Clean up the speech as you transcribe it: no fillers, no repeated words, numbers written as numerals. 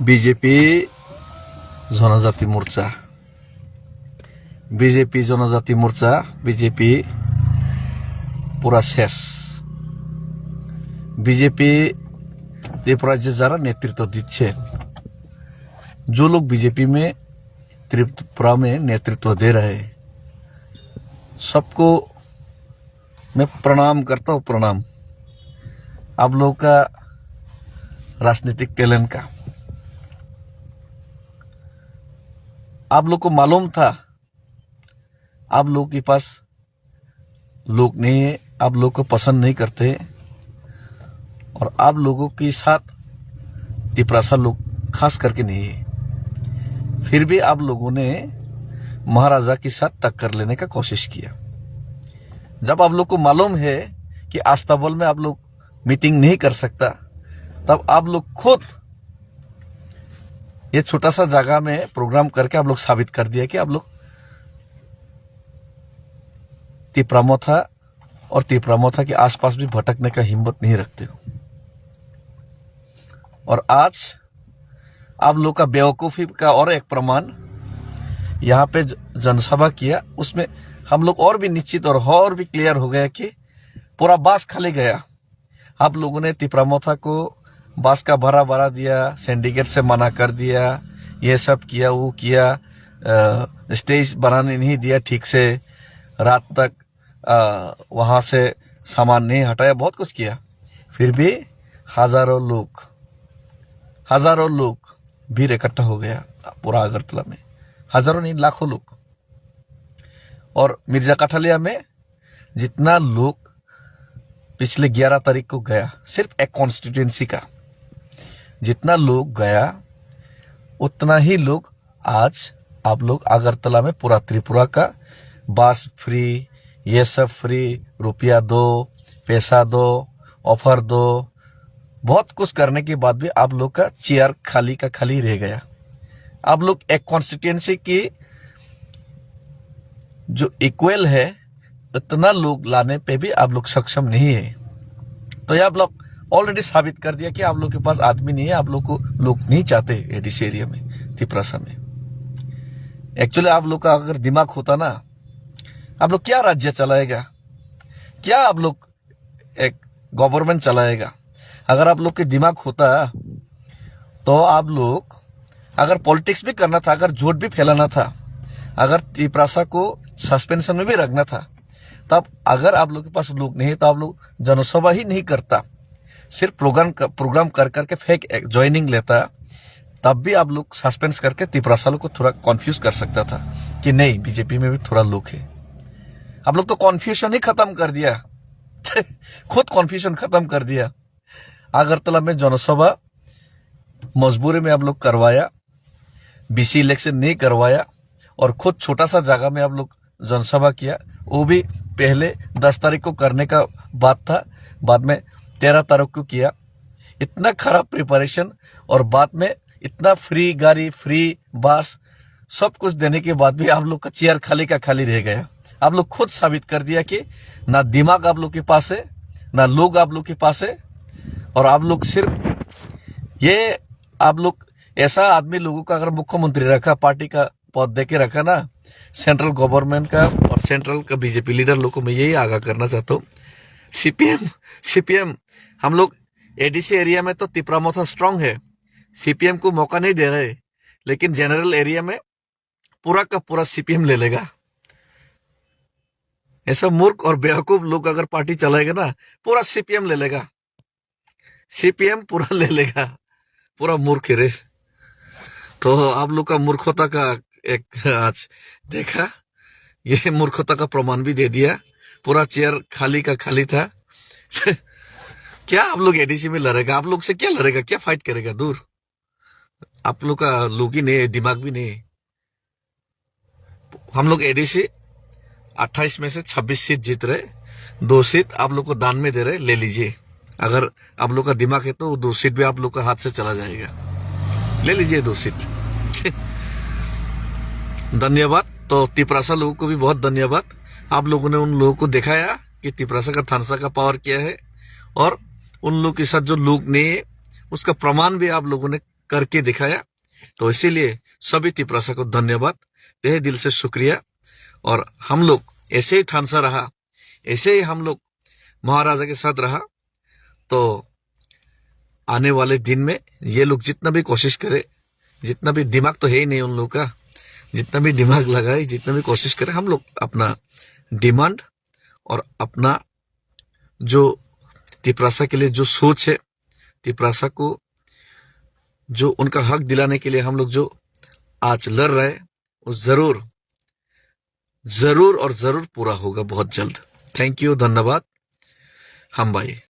BJP জনজাতি মোর্চা BJP पूरा शेष। बीजेपी त्रिपुरा যারা नेतृत्व দিচ্ছেন, जो लोग बीजेपी में त्रिपुरा में नेतृत्व दे रहे हैं, सबको मैं प्रणाम करता हूँ। प्रणाम आप लोगों का राजनीतिक टैलेंट का। आप लोग को मालूम था आप लोग के पास लोग नहीं है, आप लोग को पसंद नहीं करते, और आप लोगों के साथ तिपरासा लोग खास करके नहीं है। फिर भी आप लोगों ने महाराजा के साथ टक्कर लेने का कोशिश किया। जब आप लोग को मालूम है कि आस्ताबल में आप लोग मीटिंग नहीं कर सकता, तब आप लोग खुद ये छोटा सा जगह में प्रोग्राम करके आप लोग साबित कर दिया कि आप लोग तिपरामोथा और तिपरामोथा के आसपास भी भटकने का हिम्मत नहीं रखते हो। और आज आप लोग का बेवकूफी का और एक प्रमाण यहाँ पे जनसभा किया, उसमें हम लोग और भी निश्चित और भी क्लियर हो गया कि पूरा बास खाली गया। आप लोगों ने तिपरामोथा को बास का भरा दिया, सिंडिकेट से मना कर दिया, ये सब किया, वो किया, स्टेज बनाने नहीं दिया ठीक से, रात तक वहां से सामान नहीं हटाया, बहुत कुछ किया। फिर भी हजारों लोग भीड़ इकट्ठा हो गया पूरा अगरतला में, हजारों नहीं लाखों लोग। और मिर्जा कठलिया में जितना लोग पिछले 11 तारीख को गया, सिर्फ एक कॉन्स्टिट्यूएंसी का जितना लोग गया, उतना ही लोग आज आप लोग अगरतला में पूरा त्रिपुरा का बस फ्री, ये सब फ्री, रुपया दो, पैसा दो, ऑफर दो, बहुत कुछ करने के बाद भी आप लोग का चेयर खाली का खाली रह गया। आप लोग एक कॉन्स्टिट्यूएंसी की जो इक्वल है इतना लोग लाने पे भी आप लोग सक्षम नहीं है। तो ये आप लोग ऑलरेडी साबित कर दिया कि आप लोग के पास आदमी नहीं है, आप लोग को लोग नहीं चाहते एडीसी एरिया में, तिपरासा में। एक्चुअली आप लोग का अगर दिमाग होता ना, आप लोग क्या राज्य चलाएगा, क्या आप लोग एक गवर्नमेंट चलाएगा। अगर आप लोग के दिमाग होता तो आप लोग अगर पॉलिटिक्स भी करना था, अगर झूठ भी फैलाना था, अगर तिपरासा को सस्पेंशन में भी रखना था, तब अगर आप लोग के पास लोग नहीं है तो आप लोग जनसभा ही नहीं करता, सिर्फ प्रोग्राम कर करके फेक ज्वाइनिंग लेता, तब भी आप लोग सस्पेंस करके तिपरासा को थोड़ा कॉन्फ्यूज कर सकता था कि नहीं बीजेपी में भी थोड़ा लोग है। आप लोग तो कॉन्फ्यूजन ही खत्म कर दिया खुद कॉन्फ्यूजन खत्म कर दिया। अगरतला में जनसभा मजबूरी में आप लोग करवाया, बीसी इलेक्शन नहीं करवाया, और खुद छोटा सा जगह में आप लोग जनसभा किया, वो भी पहले 10 तारीख को करने का बात था, बाद में 13 तारीख को किया। इतना खराब प्रिपरेशन और बाद में इतना फ्री गाड़ी, फ्री बस, सब कुछ देने के बाद भी आप लोग का चेयर खाली का खाली रह गया। आप लोग खुद साबित कर दिया कि ना दिमाग आप लोग के पास है, ना लोग आप लोग के पास है, और आप लोग सिर्फ ये आप लोग ऐसा आदमी लोगों का अगर मुख्यमंत्री रखा, पार्टी का पद देके रखा ना, सेंट्रल गवर्नमेंट का और सेंट्रल का बीजेपी लीडर लोगों को मैं यही आगाह करना चाहता हूँ। सीपीएम हम लोग एडीसी एरिया में तो तिपरामोथा स्ट्रांग है, सीपीएम को मौका नहीं दे रहे, लेकिन जनरल एरिया में पूरा का पूरा सीपीएम ले लेगा। ऐसा मूर्ख और बेवकूफ लोग अगर पार्टी चलाएगा ना, पूरा सीपीएम ले लेगा, सीपीएम पूरा ले लेगा, पूरा मूर्ख है रे। तो आप लोग का मूर्खता का एक आज देखा, ये मूर्खता का प्रमाण भी दे दिया। पूरा चेयर खाली का खाली था क्या आप लोग एडीसी में लड़ेगा, आप लोग से क्या लड़ेगा, क्या फाइट करेगा, दूर। आप लोग का लोग ही नहीं, दिमाग भी नहीं। हम लोग एडीसी 28 में से 26 सीट जीत रहे, 2 सीट आप लोग को दान में दे रहे, ले लीजिए। अगर आप लोग का दिमाग है तो 2 सीट भी आप लोग का हाथ से चला जाएगा, ले लीजिए 2 सीट धन्यवाद। तो तिपरासा लोगों को भी बहुत धन्यवाद। आप लोगों ने उन लोगों को दिखाया कि तिपरासा का थानसा का पावर क्या है, और उन लोगों के साथ जो लोग नहीं है उसका प्रमाण भी आप लोगों ने करके दिखाया। तो इसीलिए सभी तिपरासा को धन्यवाद, तहे दिल से शुक्रिया। और हम लोग ऐसे ही थानसा रहा, ऐसे ही हम लोग महाराजा के साथ रहा, तो आने वाले दिन में ये लोग जितना भी कोशिश करे, जितना भी दिमाग तो है ही नहीं उन लोग का, जितना भी दिमाग लगाए, जितना भी कोशिश करे, हम लोग अपना डिमांड और अपना जो तिपरासा के लिए जो सोच है, तिपरासा को जो उनका हक दिलाने के लिए हम लोग जो आज लड़ रहे हैं, वो जरूर जरूर और जरूर पूरा होगा बहुत जल्द। थैंक यू, धन्यवाद हम भाई।